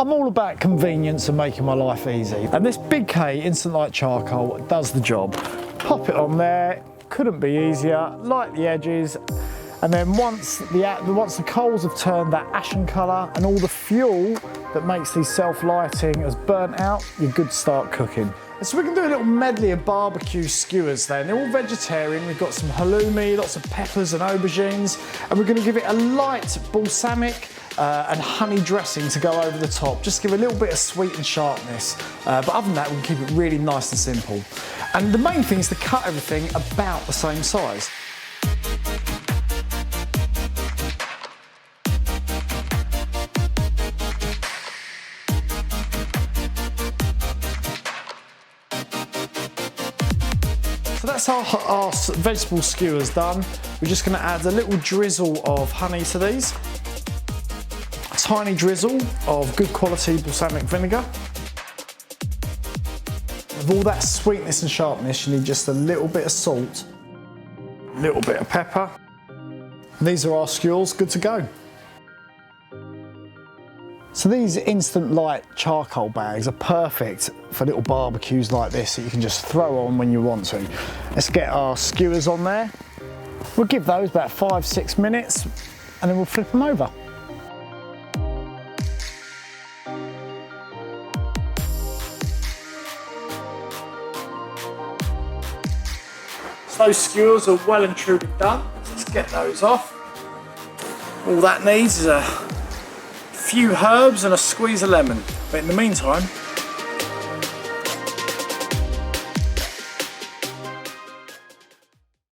I'm all about convenience and making my life easy. And this Big K Instant Light Charcoal does the job. Pop it on there, couldn't be easier. Light the edges. And then once the coals have turned that ashen colour and all the fuel that makes these self-lighting has burnt out, you're good to start cooking. And so we can do a little medley of barbecue skewers then. They're all vegetarian. We've got some halloumi, lots of peppers and aubergines, and we're going to give it a light balsamic and honey dressing to go over the top. Just give a little bit of sweet and sharpness. But other than that, we can keep it really nice and simple. And the main thing is to cut everything about the same size. So that's our vegetable skewers done. We're just going to add a little drizzle of honey to these. A tiny drizzle of good quality balsamic vinegar. With all that sweetness and sharpness, you need just a little bit of salt, a little bit of pepper. And these are our skewers, good to go. So these Instant Light Charcoal bags are perfect for little barbecues like this that you can just throw on when you want to. Let's get our skewers on there. We'll give those about 5-6 minutes and then we'll flip them over. So those skewers are well and truly done. Let's get those off. All that needs is a few herbs and a squeeze of lemon. But in the meantime,